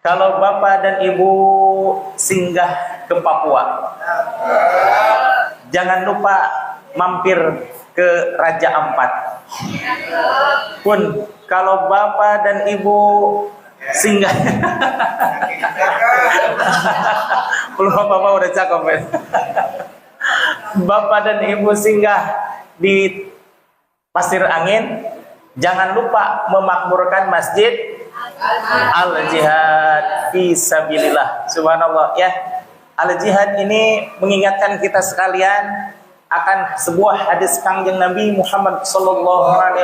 Kalau bapak dan ibu singgah ke Papua, jangan lupa mampir ke Raja Ampat. Pun kalau bapak dan ibu singgah, belum bapak udah cakep ya. Bapak dan ibu singgah di Pasir Angin, jangan lupa memakmurkan masjid Al-Jihad Fisabilillah. Subhanallah ya. Al-Jihad ini mengingatkan kita sekalian akan sebuah hadis Kangjeng Nabi Muhammad SAW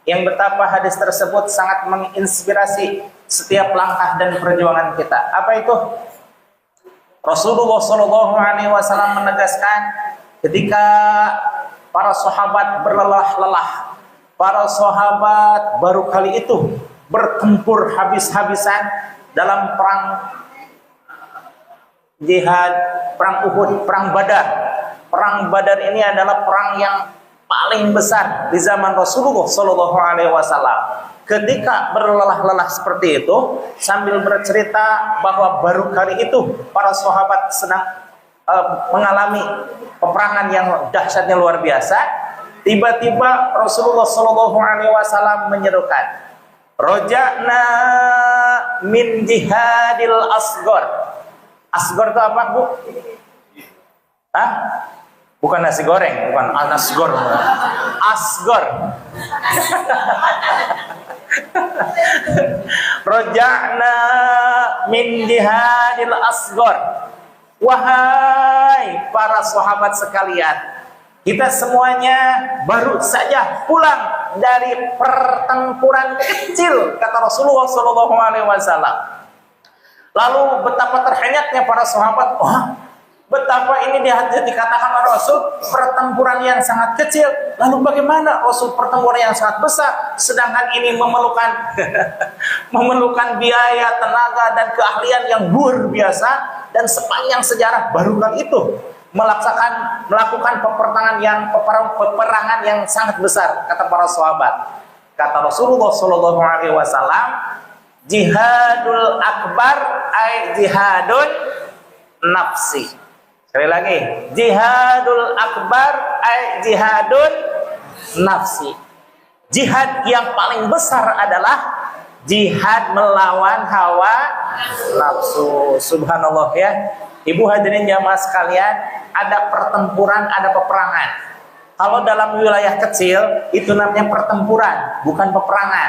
yang betapa hadis tersebut sangat menginspirasi setiap langkah dan perjuangan kita. Apa itu? Rasulullah SAW menegaskan ketika para sahabat berlelah-lelah, para sahabat baru kali itu bertempur habis-habisan dalam perang jihad, perang Uhud, perang Badar. Perang Badar ini adalah perang yang paling besar di zaman Rasulullah SAW. Ketika berlelah-lelah seperti itu, sambil bercerita bahwa baru kali itu para sahabat sedang mengalami peperangan yang dahsyatnya luar biasa, tiba-tiba Rasulullah SAW menyerukan, "Roja'na min jihadil asgor." Asgor itu apa, Bu? Hah? Bukan nasi goreng, bukan asgor. Asgor. Roja'na min jihadil asgor. Wahai para sahabat sekalian, kita semuanya baru saja pulang dari pertempuran kecil, kata Rasulullah SAW. Lalu betapa terhenyatnya para sahabat. Betapa ini dikatakan oleh Rasul pertempuran yang sangat kecil. Lalu bagaimana Rasul pertempuran yang sangat besar, sedangkan ini memerlukan memerlukan biaya, tenaga dan keahlian yang luar biasa, dan sepanjang sejarah baru kali itu melakukan peperangan yang sangat besar, kata para sahabat. Kata Rasulullah SAW, jihadul akbar ay jihadun nafsi. Sekali lagi, jihadul akbar ay jihadun nafsi. Jihad yang paling besar adalah jihad melawan hawa nafsu. Subhanallah ya. Ibu hadirin jamaah sekalian, ada pertempuran, ada peperangan. Kalau dalam wilayah kecil itu namanya pertempuran, bukan peperangan.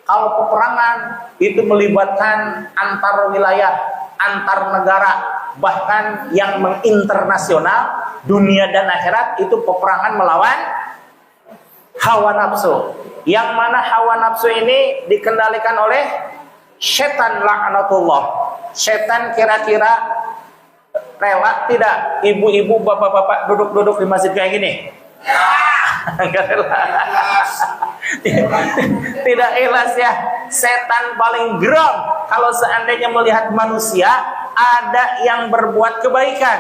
Kalau peperangan itu melibatkan antar wilayah, antar negara, bahkan yang menginternasional, dunia dan akhirat, itu peperangan melawan hawa nafsu. Yang mana hawa nafsu ini dikendalikan oleh setan laknatullah. Setan kira-kira rela tidak ibu-ibu, bapak-bapak duduk-duduk di masjid kayak gini? Enggak rela. Tidak ikhlas ya. Setan paling geram kalau seandainya melihat manusia ada yang berbuat kebaikan,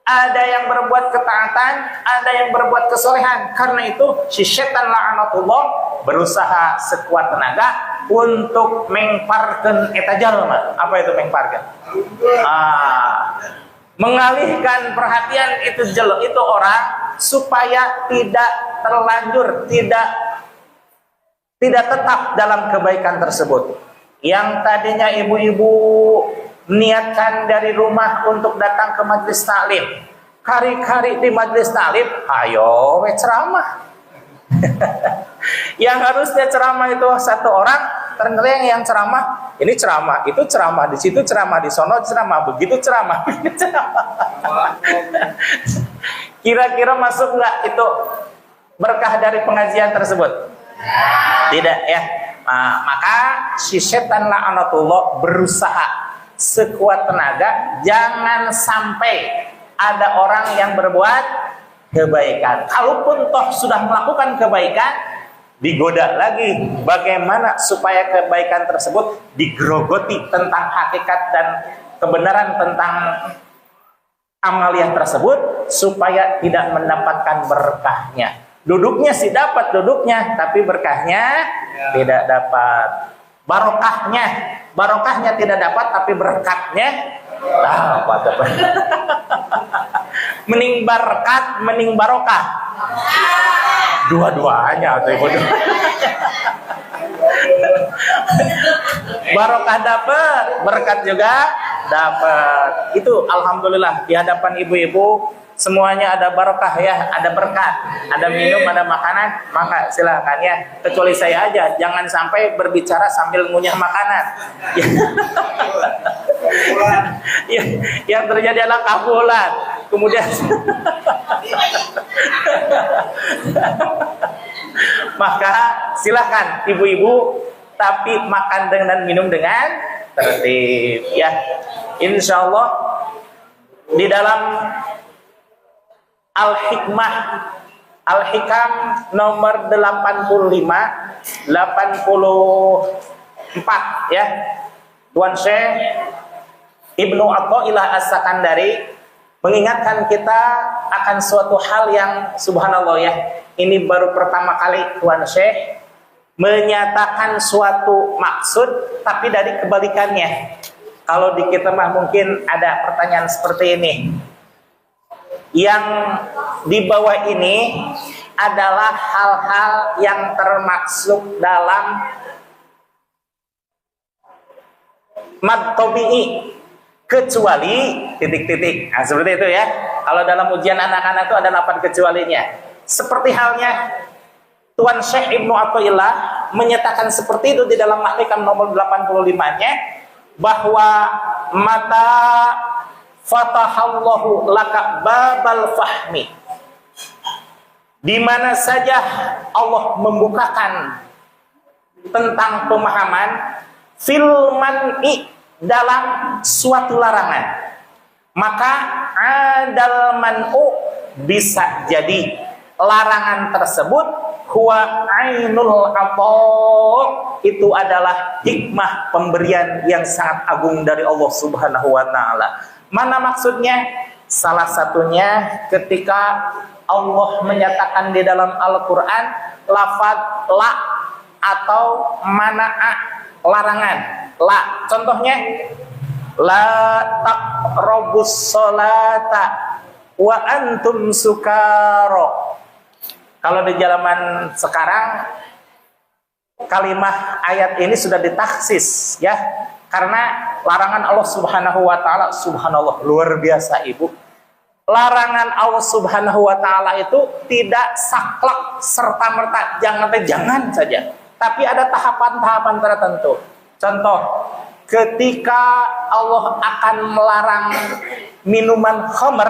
ada yang berbuat ketaatan, ada yang berbuat kesolehan. Karena itu si setan laknatullah berusaha sekuat tenaga untuk mengparkeun eta jalma. Apa itu mengparkeun? Mengalihkan perhatian itu orang supaya tidak terlanjur, tidak tetap dalam kebaikan tersebut. Yang tadinya ibu-ibu niatkan dari rumah untuk datang ke majelis taklim, kari-kari di majelis taklim, ayo ceramah. Yang harusnya ceramah itu satu orang, ternyata yang ceramah ini ceramah, itu ceramah, di situ ceramah, di sono ceramah, begitu ceramah, begini ceramah. Kira-kira masuk nggak itu berkah dari pengajian tersebut? Tidak ya. Maka si setan laknatullah berusaha sekuat tenaga jangan sampai ada orang yang berbuat kebaikan. Kalaupun toh sudah melakukan kebaikan, digoda lagi bagaimana supaya kebaikan tersebut digerogoti tentang hakikat dan kebenaran tentang amaliyah tersebut, supaya tidak mendapatkan berkahnya. Duduknya sih dapat duduknya, tapi berkahnya tidak dapat. barokahnya tidak dapat, tapi berkatnya dapat. Mending berkat, mending barokah. Dua-duanya atau ibu. Barokah dapat, berkat juga dapat. Itu alhamdulillah di hadapan ibu-ibu semuanya ada barokah ya, ada berkat, ada minum, ada makanan, maka silakan ya. Kecuali saya aja, jangan sampai berbicara sambil ngunyah makanan. Ya, yang terjadi adalah kabulan. Kemudian maka silakan ibu-ibu, tapi makan dan minum dengan tertib ya. Insya Allah di dalam Al-Hikmah Al-Hikam nomor 85 84 ya, Tuan Syekh Ibnu Athaillah As-Sakandari mengingatkan kita akan suatu hal yang subhanallah ya. Ini baru pertama kali Tuan Syekh menyatakan suatu maksud, tapi dari kebalikannya. Kalau di kita mah mungkin ada pertanyaan seperti ini. Yang di bawah ini adalah hal-hal yang termaksud dalam mad tabi'i, kecuali titik-titik. Nah, seperti itu ya. Kalau dalam ujian anak-anak itu ada 8 kecualinya. Seperti halnya Tuan Syekh Ibnu Athaillah menyatakan seperti itu di dalam Al-Hikam nomor 85-nya, bahwa mata fatahallahu laka babal fahmi, di mana saja Allah membukakan tentang pemahaman fil man'i, dalam suatu larangan, maka adal man'u, bisa jadi larangan tersebut huwa ainul atha', itu adalah hikmah pemberian yang sangat agung dari Allah Subhanahu wa taala. Mana maksudnya? Salah satunya ketika Allah menyatakan di dalam Al-Qur'an lafaz la atau mana'a, larangan. La, contohnya la taqrabus sholata wa antum sukara. Kalau di zaman sekarang kalimah ayat ini sudah ditaksis ya, karena larangan Allah Subhanahu wa taala, subhanallah, luar biasa ibu. Larangan Allah Subhanahu wa taala itu tidak saklek serta-merta, jangan saja, tapi ada tahapan-tahapan tertentu. Contoh, ketika Allah akan melarang minuman khamr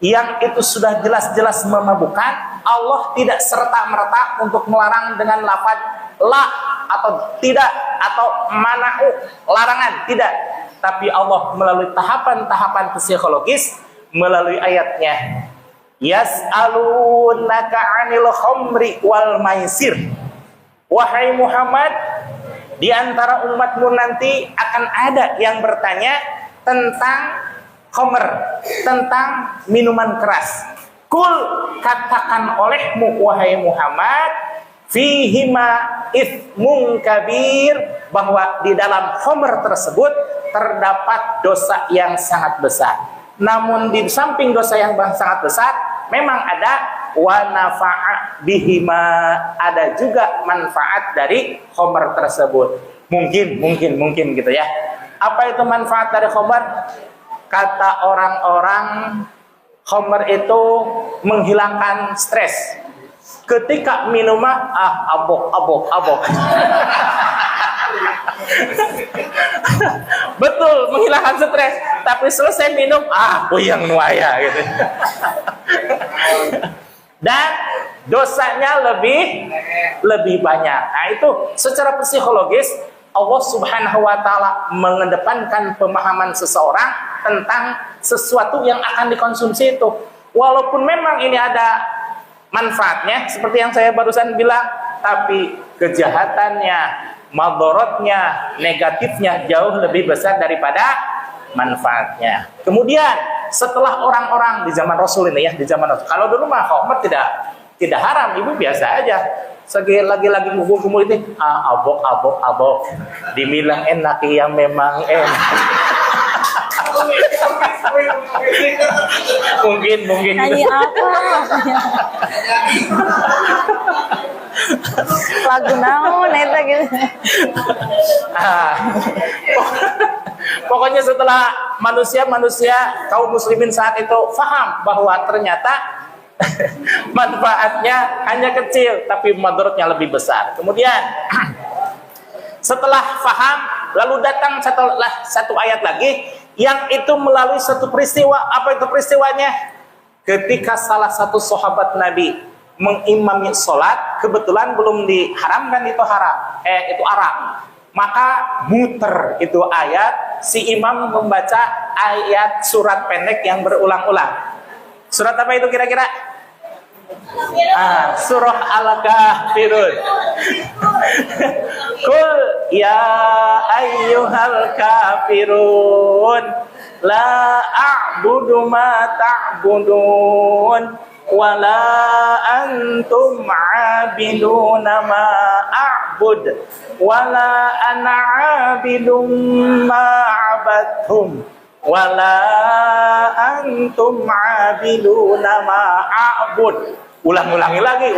yang itu sudah jelas-jelas memabukkan, Allah tidak serta-merta untuk melarang dengan lafaz la atau tidak atau mana'u, larangan, tidak. Tapi Allah melalui tahapan-tahapan psikologis, melalui ayatnya, yas'alunaka 'anil khamri wal maisir. Wahai Muhammad, di antara umatmu nanti akan ada yang bertanya tentang khamr, tentang minuman keras. Kul, katakan olehmu wahai Muhammad, fihima ithmun kabir, bahwa di dalam khamr tersebut terdapat dosa yang sangat besar. Namun di samping dosa yang sangat besar, memang ada wa nafa'a bihima, ada juga manfaat dari khamr tersebut. Mungkin gitu ya. Apa itu manfaat dari khamr? Kata orang-orang, khamr itu menghilangkan stres. Ketika minum abok. Betul, menghilangkan stres. Tapi selesai minum, puyeng nuaya gitu. Dan dosanya lebih banyak. Nah, itu secara psikologis Allah Subhanahu wa taala mengedepankan pemahaman seseorang tentang sesuatu yang akan dikonsumsi itu. Walaupun memang ini ada manfaatnya seperti yang saya barusan bilang, tapi kejahatannya, madorotnya, negatifnya jauh lebih besar daripada manfaatnya. Kemudian setelah orang-orang di zaman Rasul ini ya, di zaman Rasul, kalau dulu mah khamr tidak haram, ibu biasa aja. Lagi kumul itu, abok. Dibilang enak ya memang enak. mungkin nyanyi apa lagu naon eta gitu. Pokoknya setelah manusia kaum muslimin saat itu faham bahwa ternyata manfaatnya hanya kecil tapi mudaratnya lebih besar. Kemudian setelah faham, lalu datang satu ayat lagi yang itu melalui satu peristiwa. Apa itu peristiwanya? Ketika salah satu sahabat Nabi mengimami sholat, kebetulan belum diharamkan itu haram, maka muter itu ayat, si imam membaca ayat surat pendek yang berulang-ulang. Surat apa itu kira-kira? Surah Al-Kafirun. Qul ya ayyuhal kafirun la a'budu ma ta'budun wa la antum 'abiduna ma a'bud wa la ana 'abidum ma 'abadtum wala antum 'abiduna ma a'bud. Ulangi lagi.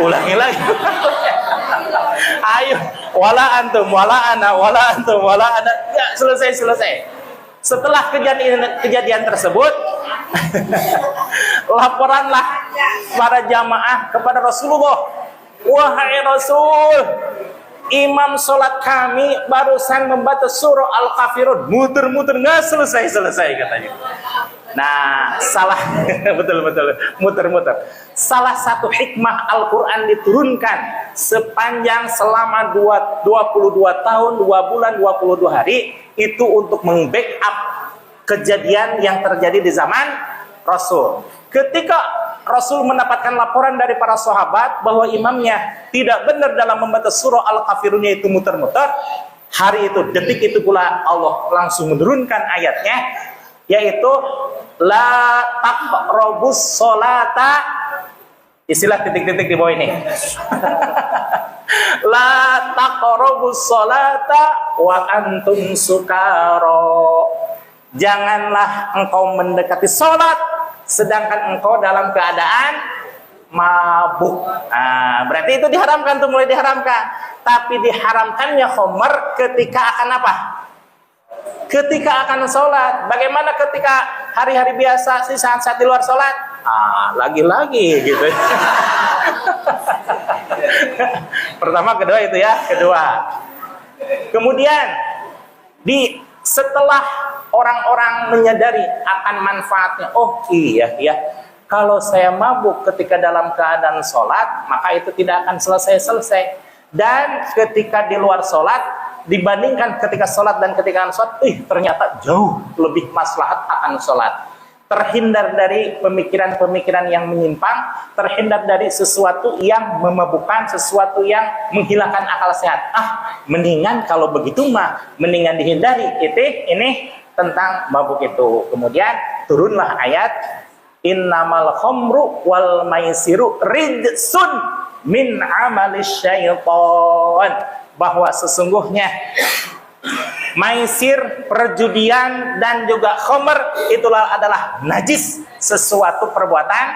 Ayo, wala antum, wala ana, wala antum, wala ana. Ya, selesai. Setelah kejadian tersebut, laporanlah para jamaah kepada Rasulullah. Wahai Rasul, imam sholat kami barusan membaca surah Al-Kafirun, muter-muter nggak selesai katanya. Nah, salah betul muter-muter. Salah satu hikmah Al-Qur'an diturunkan sepanjang selama 22 tahun, 2 bulan, 22 hari itu untuk membackup kejadian yang terjadi di zaman Rasul. Ketika Rasul mendapatkan laporan dari para sahabat bahwa imamnya tidak benar dalam membaca surah Al-Kafirun, yaitu muter-muter, hari itu, detik itu pula Allah langsung menurunkan ayatnya, yaitu la taqrabus sholata, istilah titik-titik di bawah ini. La taqrabus sholata wa antum sukara. Janganlah engkau mendekati sholat sedangkan engkau dalam keadaan mabuk. Berarti itu diharamkan, tuh mulai diharamkan. Tapi diharamkannya khamr ketika akan apa? Ketika akan sholat. Bagaimana ketika hari-hari biasa sih, saat di luar sholat? Lagi-lagi gitu. Pertama, kedua itu ya, kedua. Kemudian setelah orang-orang menyadari akan manfaatnya, oh iya, kalau saya mabuk ketika dalam keadaan sholat, maka itu tidak akan selesai-selesai. Dan ketika di luar sholat, dibandingkan ketika sholat dan ketika sholat, ternyata jauh lebih maslahat akan sholat. Terhindar dari pemikiran-pemikiran yang menyimpang, terhindar dari sesuatu yang memabukkan, sesuatu yang menghilangkan akal sehat. Mendingan kalau begitu mendingan dihindari. Ini tentang mabuk itu. Kemudian turunlah ayat innamal khamru wal maisiru rijsun min amalis syaitan, bahwa sesungguhnya maisir, perjudian dan juga khamr itulah adalah najis, sesuatu perbuatan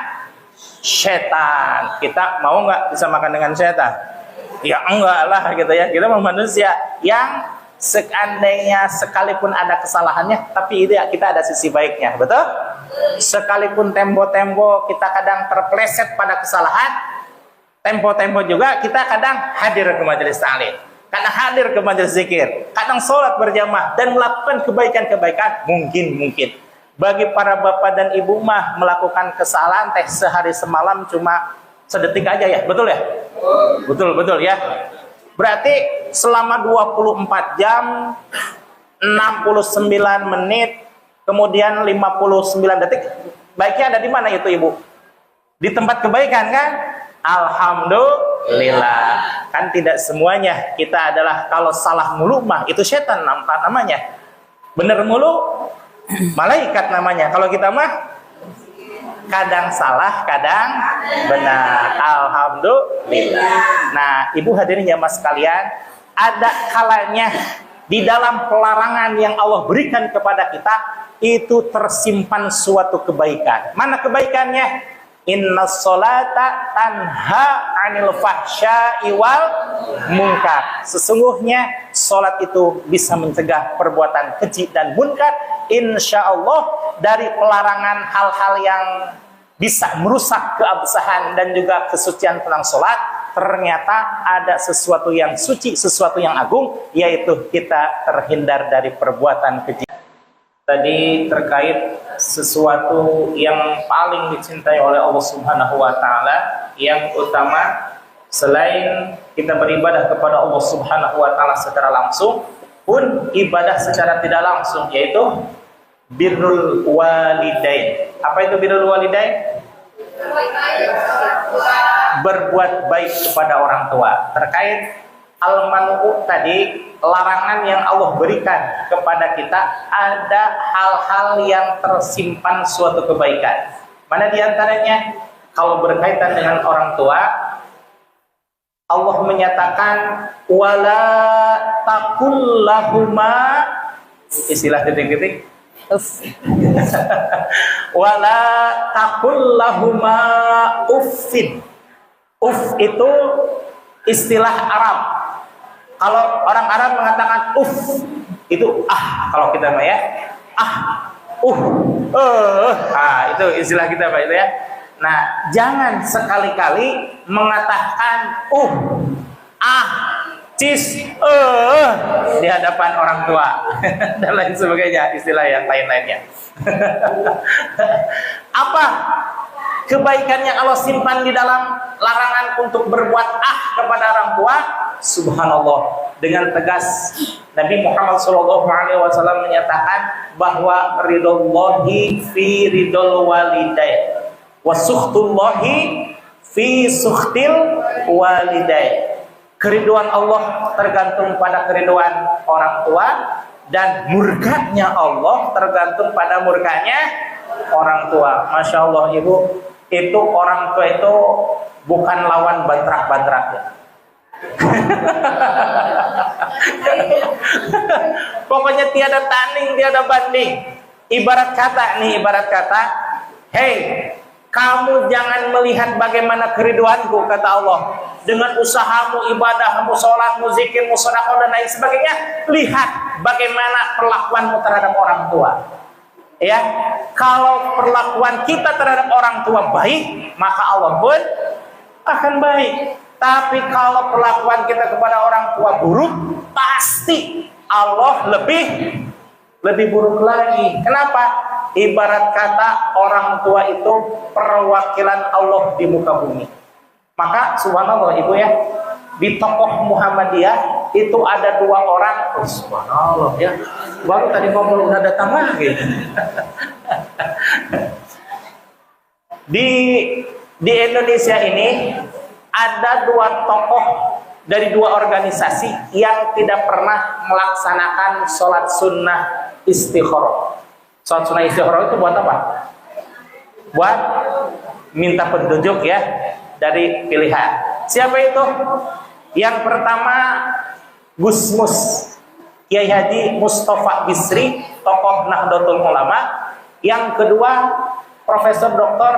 syaitan. Kita mau nggak disamakan dengan syaitan? Ya enggak lah gitu ya. Kita manusia yang seandainya sekalipun ada kesalahannya, tapi itu ya kita ada sisi baiknya, betul? Sekalipun tempo-tempo kita kadang terpleset pada kesalahan, tempo-tempo juga kita kadang hadir ke majelis ta'lim, kadang hadir ke majelis zikir, kadang sholat berjamaah dan melakukan kebaikan-kebaikan. Mungkin bagi para bapak dan ibu melakukan kesalahan sehari semalam cuma sedetik aja ya, betul ya? Betul ya. Berarti selama 24 jam 69 menit kemudian 59 detik, baiknya ada di mana itu ibu? Di tempat kebaikan kan? Alhamdulillah. Kan tidak semuanya kita adalah, kalau salah mulu itu setan namanya. Bener mulu malaikat namanya. Kalau kita kadang salah, kadang benar. Alhamdulillah. Nah, ibu hadirin jamaah sekalian, ada kalanya di dalam pelarangan yang Allah berikan kepada kita itu tersimpan suatu kebaikan. Mana kebaikannya? Inna sholata tanha anil fahsya'i wal munkar. Sesungguhnya sholat itu bisa mencegah perbuatan keji dan munkar, insya Allah, dari pelarangan hal-hal yang bisa merusak keabsahan dan juga kesucian tentang sholat. Ternyata ada sesuatu yang suci, sesuatu yang agung, yaitu kita terhindar dari perbuatan keji. Tadi terkait sesuatu yang paling dicintai oleh Allah Subhanahu wa taala, yang utama selain kita beribadah kepada Allah Subhanahu wa taala secara langsung, pun ibadah secara tidak langsung, yaitu birrul walidain. Apa itu birrul walidain? Berbuat baik kepada orang tua. Terkait al-man'u tadi, larangan yang Allah berikan kepada kita, ada hal-hal yang tersimpan suatu kebaikan. Mana diantaranya? Kalau berkaitan dengan orang tua, Allah menyatakan wala taqul lahuma, istilah titik-titik, wala taqul lahuma uffin. Uff itu istilah Arab. Kalau orang Arab mengatakan uff, itu kalau kita mah ya, itu istilah kita Pak itu ya. Nah, jangan sekali-kali mengatakan cis, di hadapan orang tua dan lain sebagainya, istilah yang lain-lainnya. Apa kebaikan yang Allah simpan di dalam larangan untuk berbuat kepada orang tua? Subhanallah, dengan tegas Nabi Muhammad SAW menyatakan bahwa ridallahi fi ridul walidain wa sukhtullahi fi sukhtil walidain. Keriduan Allah tergantung pada keriduan orang tua, dan murkanya Allah tergantung pada murkanya orang tua. Masya Allah ibu, itu orang tua itu bukan lawan bantrak-bantrak ya. Pokoknya tiada tanding, tiada banding. Ibarat kata, hei, kamu jangan melihat bagaimana keriduanku, kata Allah, dengan usahamu, ibadahmu, sholatmu, zikirmu, sedekah dan lain sebagainya. Lihat bagaimana perlakuanmu terhadap orang tua. Ya, kalau perlakuan kita terhadap orang tua baik, maka Allah pun akan baik. Tapi kalau perlakuan kita kepada orang tua buruk, pasti Allah lebih buruk lagi. Kenapa? Ibarat kata orang tua itu perwakilan Allah di muka bumi. Maka subhanallah ibu ya, di tokoh Muhammadiyah itu ada 2 orang. Subhanallah ya, baru tadi ngomong udah datang lagi. Di Indonesia ini ada 2 tokoh dari 2 organisasi yang tidak pernah melaksanakan sholat sunnah istikharah. Sholat sunnah istikharah itu buat apa? Buat minta petunjuk ya dari pilihan. Siapa itu? Yang pertama Gus Mus, Kiai Haji Mustafa Bisri, tokoh Nahdlatul Ulama. Yang kedua Profesor Dr.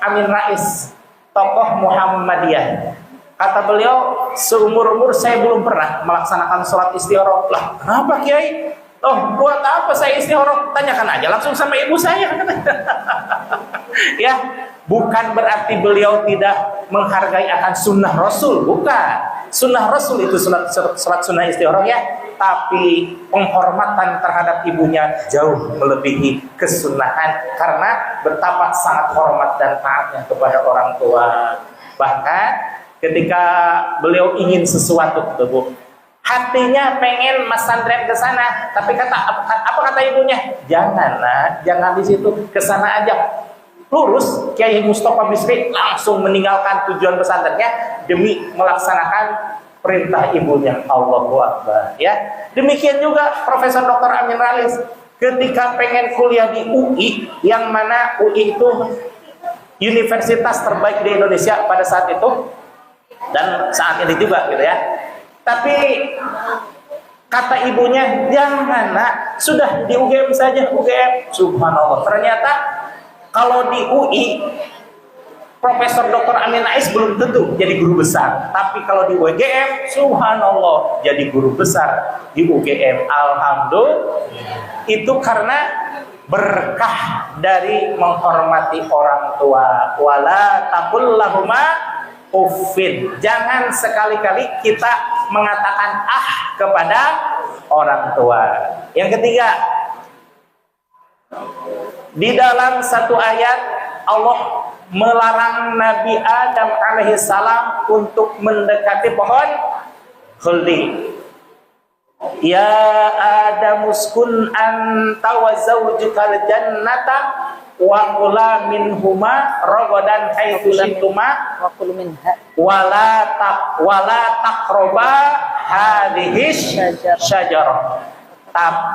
Amin Rais, tokoh Muhammadiyah. Kata beliau, seumur-umur saya belum pernah melaksanakan sholat istikharah. Lah, kenapa Kiai? Oh, buat apa saya istikharah? Tanyakan aja langsung sama ibu saya. Ya, bukan berarti beliau tidak menghargai akan sunnah Rasul, bukan. Sunnah Rasul itu sholat sunnah istikharah ya, tapi penghormatan terhadap ibunya jauh melebihi kesunahan karena betapa sangat hormat dan taatnya kepada orang tua. Bahkan ketika beliau ingin sesuatu Bu, hatinya pengen Mas Sandren ke sana, tapi apa kata ibunya? Janganlah, jangan di situ, ke sana aja. Lurus, Kiai Mustafa Bisri langsung meninggalkan tujuan pesantrennya demi melaksanakan perintah ibunya. Allahu Akbar ya. Demikian juga Profesor Dr. Amin Rais ketika pengen kuliah di UI, yang mana UI itu universitas terbaik di Indonesia pada saat itu dan saat ini juga gitu ya. Tapi kata ibunya, jangan nak, sudah di UGM saja, UGM. Subhanallah, ternyata kalau di UI Profesor Dr. Amin Rais belum tentu jadi guru besar, tapi kalau di UGM, subhanallah, jadi guru besar di UGM. Alhamdulillah, itu karena berkah dari menghormati orang tua. Wala taqul lahuma uffin. Jangan sekali-kali kita mengatakan kepada orang tua. Yang ketiga, di dalam satu ayat Allah melarang Nabi Adam alaihissalam untuk mendekati pohon khuldi. Ya Adam uskun anta wa zawjukal jannata wa kula minhuma ragadan haitsu syi'tuma wa kulu minha wala taqraba hadhihi syajarah.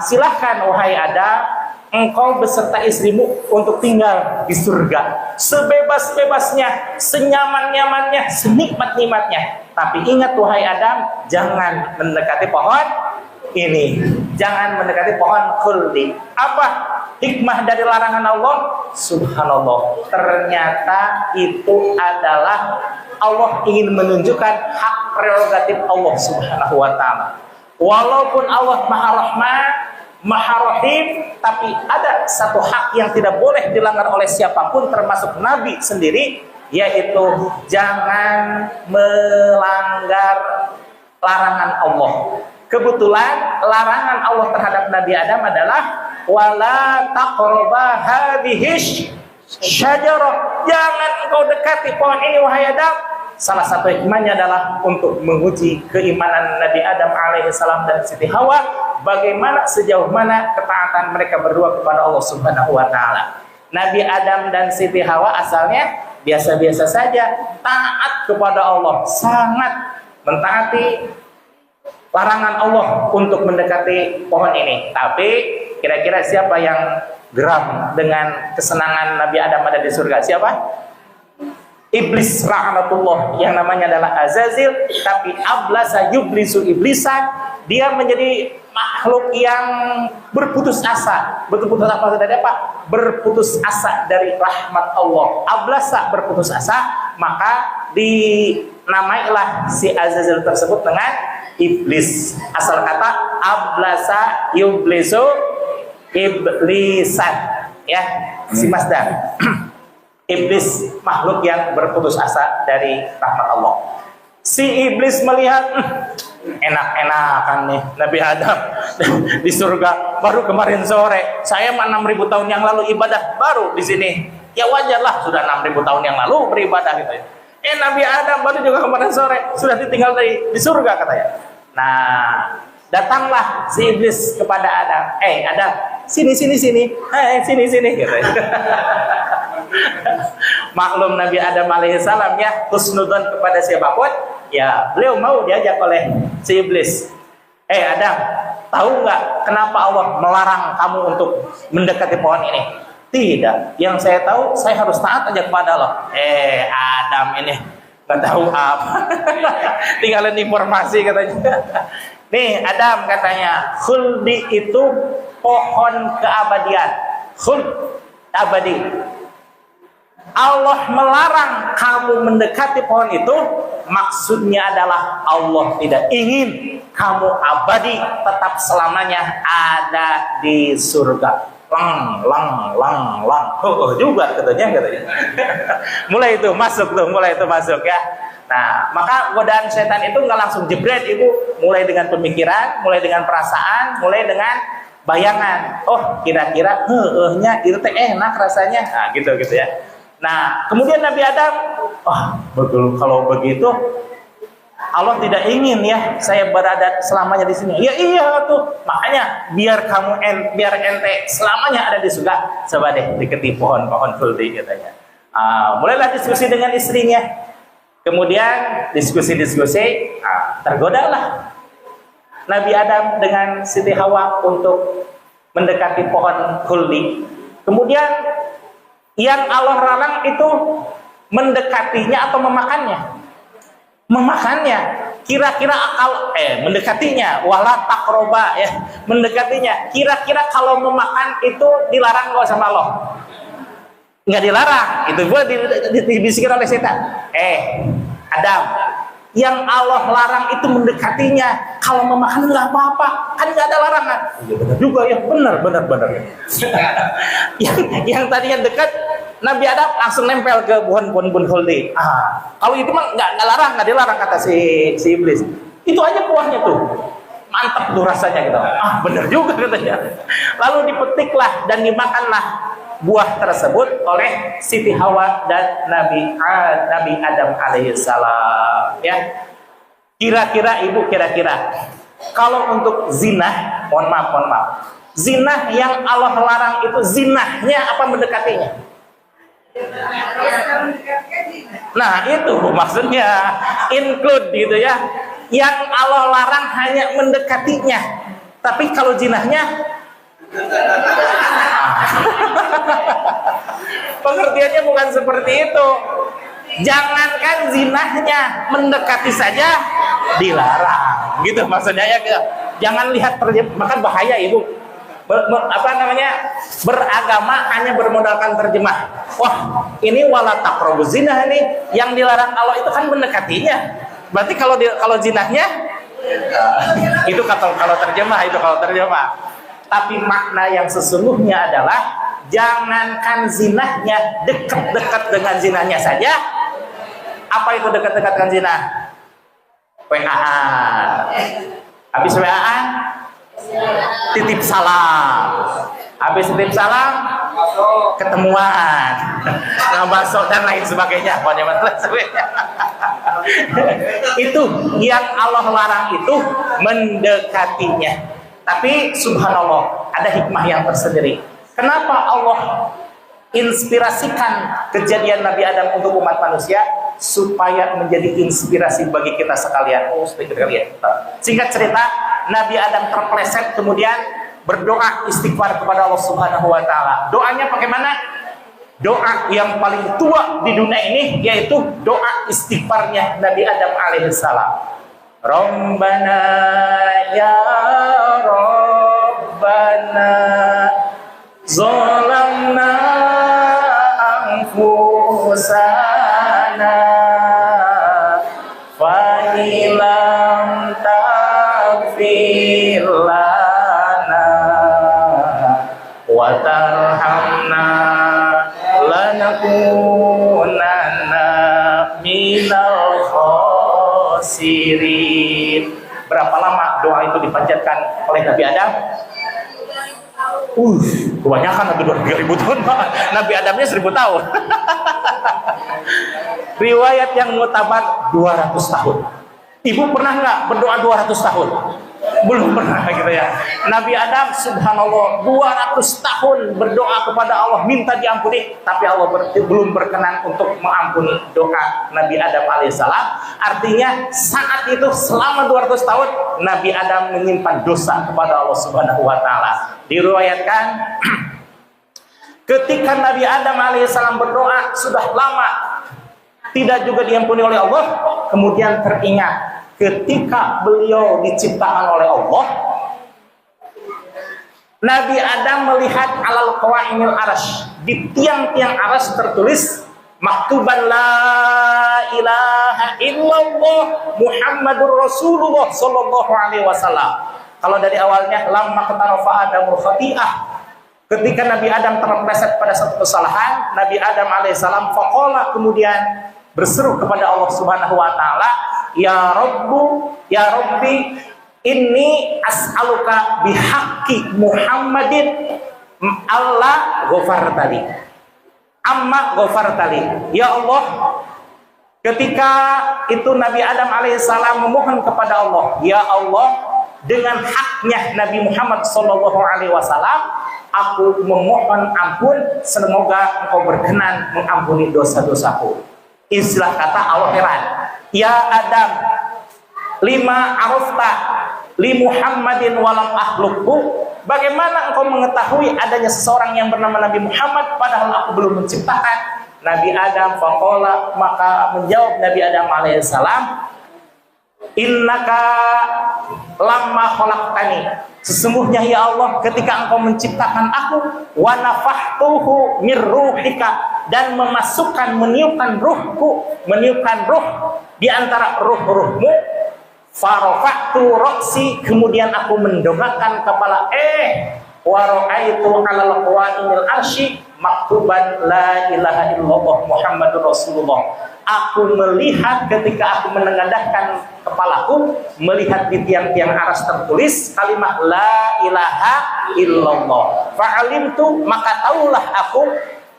Silahkan wahai Adam, engkau beserta istrimu untuk tinggal di surga sebebas-bebasnya, senyaman-nyamannya, senikmat-nikmatnya. Tapi ingat wahai Adam, jangan mendekati pohon ini, jangan mendekati pohon khuldi. Apa hikmah dari larangan Allah? Subhanallah, ternyata itu adalah Allah ingin menunjukkan hak prerogatif Allah Subhanahu wa ta'ala. Walaupun Allah Maha Rahman, Maha Rahim, tapi ada satu hak yang tidak boleh dilanggar oleh siapapun termasuk Nabi sendiri, yaitu jangan melanggar larangan Allah. Kebetulan larangan Allah terhadap Nabi Adam adalah wala taqraba hadhihi syajarah. Jangan engkau dekati pohon ini wahai Adam. Salah satu hikmahnya adalah untuk menguji keimanan Nabi Adam alaihissalam dan Siti Hawa, bagaimana sejauh mana ketaatan mereka berdua kepada Allah Subhanahu wa ta'ala. Nabi Adam dan Siti Hawa asalnya biasa-biasa saja, taat kepada Allah, sangat mentaati larangan Allah untuk mendekati pohon ini. Tapi kira-kira siapa yang geram dengan kesenangan Nabi Adam ada di surga? Siapa? Iblis rahmatullah, yang namanya adalah Azazil. Tapi ablasa yublisu iblisan, dia menjadi makhluk yang berputus asa. Berputus asa dari apa? Berputus asa dari rahmat Allah. Ablasa, berputus asa, maka dinamailah si Azazil tersebut dengan iblis. Asal kata ablasa yublisu iblisan, ya, si masdar. Iblis, makhluk yang berputus asa dari rahmat Allah. Si iblis melihat enak-enakan nih Nabi Adam di surga baru kemarin sore. Saya 6.000 tahun yang lalu ibadah baru di sini. Ya wajarlah, sudah 6.000 tahun yang lalu beribadah gitu ya. Nabi Adam baru juga kemarin sore sudah ditinggal di surga katanya. Nah, datanglah si iblis kepada Adam. Adam, sini. Sini gitu ya. Maklum Nabi Adam alaihissalam ya, husnudzon kepada siapapun, ya beliau mau diajak oleh si iblis. Adam, tahu nggak kenapa Allah melarang kamu untuk mendekati pohon ini? Tidak, yang saya tahu saya harus taat aja kepada Allah. Adam ini nggak tahu apa. Tinggalin informasi katanya. Nih Adam katanya, khuldi itu pohon keabadian. Khuld, abadi. Allah melarang kamu mendekati pohon itu, maksudnya adalah Allah tidak ingin kamu abadi, tetap selamanya ada di surga. Lang. Juga katanya. mulai itu masuk ya. Nah, maka godaan setan itu nggak langsung jebret, ibu. Mulai dengan pemikiran, mulai dengan perasaan, mulai dengan bayangan. Oh, kira-kira nya itu teh enak rasanya. Nah, gitu ya. Nah, kemudian Nabi Adam, betul, kalau begitu Allah tidak ingin ya saya berada selamanya di sini. Ya iya tuh, makanya biar ente selamanya ada di surga, coba deh deketi pohon khuldi katanya. Mulailah diskusi dengan istrinya. Kemudian diskusi, tergodalah Nabi Adam dengan Siti Hawa untuk mendekati pohon khuldi. Kemudian Yang Allah larang itu mendekatinya atau memakannya? Memakannya. Kira-kira akal mendekatinya, wala takroba ya, mendekatinya. Kira-kira kalau memakan itu dilarang nggak sama Allah? Nggak dilarang. Itu gua dibisikkan oleh setan. Adam, yang Allah larang itu mendekatinya. Kalau memakan nggak apa-apa, kan nggak ada larangan. Iya benar juga ya, benar. yang tadinya dekat, Nabi Adam langsung nempel ke pohon khuldi. Kalau itu mah nggak dilarang kata si iblis. Itu aja buahnya tuh, mantap tuh rasanya gitu. Benar juga katanya. Lalu dipetiklah dan dimakanlah buah tersebut oleh Siti Hawa dan Nabi Adam alaihissalam. Ya, kira-kira ibu, kalau untuk zina, mohon maaf, zina yang Allah larang itu zinahnya apa mendekatinya? Nah itu maksudnya include gitu ya. Yang Allah larang hanya mendekatinya, tapi kalau zinahnya pengertiannya bukan seperti itu. Jangankan zinahnya, mendekati saja dilarang gitu maksudnya ya. Jangan lihat bahkan bahaya ibu. Beragama hanya bermodalkan terjemah. Wah, ini wala taqrabuz zina, ini yang dilarang Allah itu kan mendekatinya. Berarti kalau zinahnya itu kalau terjemah. Tapi makna yang sesungguhnya adalah jangankan zinahnya, dekat-dekat dengan zinahnya saja. Apa itu dekat-dekat dengan zina? WA-an. Habis WA-an titip salam. Habis titip salam ketemuan, ngabaso dan lain sebagainya. Itu yang Allah larang itu mendekatinya. Tapi subhanallah, ada hikmah yang tersendiri. Kenapa Allah inspirasikan kejadian Nabi Adam untuk umat manusia? Supaya menjadi inspirasi bagi kita sekalian. Singkat cerita, Nabi Adam terpleset, kemudian berdoa istighfar kepada Allah Subhanahu wa taala. Doanya bagaimana? Doa yang paling tua di dunia ini, yaitu doa istighfarnya Nabi Adam alaihissalam. Rabbana ya Rabbana zalamna anfusana fa ilam taghfir lana wa tarhamna lanakunanna minal khasirin. Berapa lama doa itu dipanjatkan oleh Nabi Adam? Kebanyakan Nabi 3000 tahun. Nabi Adamnya 1000 tahun. Riwayat yang mutabar 200 tahun. Ibu pernah nggak berdoa 200 tahun? Belum pernah gitu ya. Nabi Adam subhanallah 200 tahun berdoa kepada Allah minta diampuni, tapi Allah belum berkenan untuk mengampuni doa Nabi Adam alaihissalam. Artinya saat itu selama 200 tahun Nabi Adam menyimpan dosa kepada Allah Subhanahu wa taala. Diriwayatkan ketika Nabi Adam alaihissalam berdoa sudah lama tidak juga diampuni oleh Allah, kemudian teringat ketika beliau diciptakan oleh Allah, Nabi Adam melihat alal qawaimil arash, di tiang-tiang arash tertulis maktuban la ilaha illallah Muhammadur Rasulullah sallallahu alaihi wasallam. Kalau dari awalnya lamma qatarafa adamul khati'ah, ketika Nabi Adam terpleset pada satu kesalahan, Nabi Adam alaihissalam faqala, kemudian berseru kepada Allah Subhanahu wa taala, ya Rabbi, inni as'aluka bihaqqi Muhammadin Allah ghafartali. Amma ghafartali. Ya Allah, ketika itu Nabi Adam alaihissalam memohon kepada Allah, ya Allah, dengan haknya Nabi Muhammad sallallahu alaihi wasallam, aku memohon ampun, semoga Engkau berkenan mengampuni dosa-dosaku. Istilah kata Allah heran. Ya Adam, lima arafta li Muhammadin walam akhluqhu bagaimana engkau mengetahui adanya seseorang yang bernama Nabi Muhammad padahal aku belum menciptakan Nabi Adam? Faqala, maka menjawab Nabi Adam alaihissalam, innaka lamma khalaqtani, sesungguhnya ya Allah ketika engkau menciptakan aku, wa nafahtuhu mir ruhika, dan memasukkan, meniupkan ruhku, meniupkan ruh di antara ruh-ruhmu, farafa'tu roksi, kemudian aku mendongakkan kepala, wa ra'aitu 'alal qawaimil arsy maktuban la ilaha illallah Muhammadur Rasulullah. Aku melihat ketika aku menengadahkan kepalaku, melihat di tiang-tiang aras tertulis kalimat la ilaha illallah. Fa'alimtu, maka tahulah aku,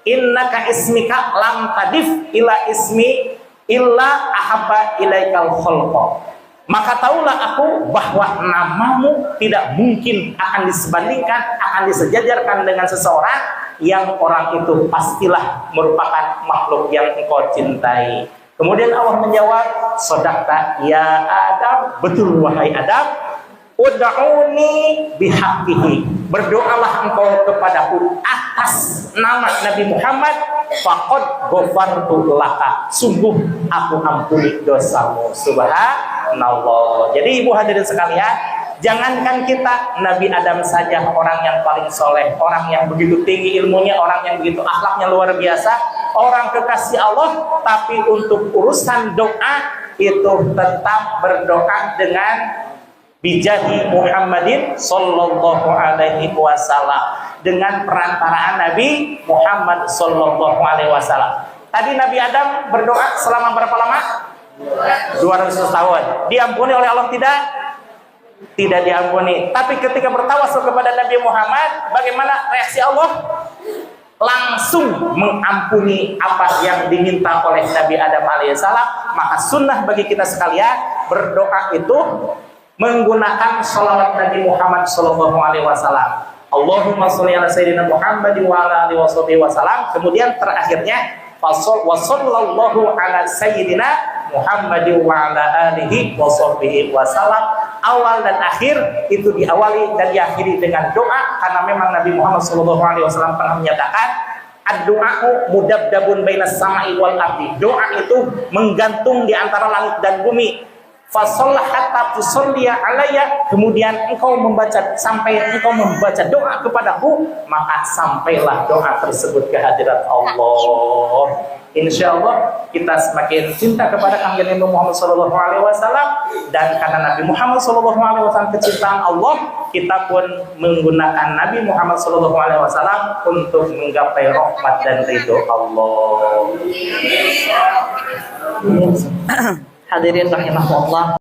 innaka ismika lam tadif ila ismi illa ahabba ilaikal khalqa. Maka tahulah aku bahwa namamu tidak mungkin akan disebandingkan, akan disejajarkan dengan seseorang yang orang itu pastilah merupakan makhluk yang engkau cintai. Kemudian Allah menjawab, sodakta ya Adam, betul wahai Adam, ud'uni bihaqqihi, berdoalah engkau kepadaku atas nama Nabi Muhammad, faqad ghafartu laka, sungguh aku ampuni dosamu. Subhanallah. Jadi ibu hadirin sekalian, jangankan kita, Nabi Adam saja orang yang paling soleh, orang yang begitu tinggi ilmunya, orang yang begitu akhlaknya luar biasa, orang kekasih Allah, tapi untuk urusan doa itu tetap berdoa dengan bijahi Muhammadin sallallahu alaihi wasallam, dengan perantaraan Nabi Muhammad sallallahu alaihi wasallam. Tadi Nabi Adam berdoa selama berapa lama? 200 tahun. Diampuni oleh Allah tidak? Tidak diampuni. Tapi ketika bertawasul kepada Nabi Muhammad, bagaimana reaksi Allah? Langsung mengampuni apa yang diminta oleh Nabi Adam alaihissalam. Maka sunnah bagi kita sekalian berdoa itu menggunakan sholawat Nabi Muhammad sallallahu alaihi wasallam. Allahumma sholli ala sayyidina Muhammad wa ala alihi wasallam. Kemudian terakhirnya wa sallallahu ala sayyidina Muhammad wa ala alihi wasallam. Awal dan akhir itu diawali dan diakhiri dengan doa, karena memang Nabi Muhammad sallallahu alaihi wasallam pernah menyatakan, ad-du'a'u mudabdabun bainas sama'i wal ardi. Doa itu menggantung di antara langit dan bumi. Fasallah hatta tusalliya alayya, kemudian engkau membaca, sampai engkau membaca doa kepadaku, maka sampailah doa tersebut ke hadirat Allah. Insya Allah kita semakin cinta kepada kanjeng Nabi Muhammad SAW, dan karena Nabi Muhammad SAW kecintaan Allah, kita pun menggunakan Nabi Muhammad SAW untuk menggapai rahmat dan ridho Allah. Hadirin rahimahullah.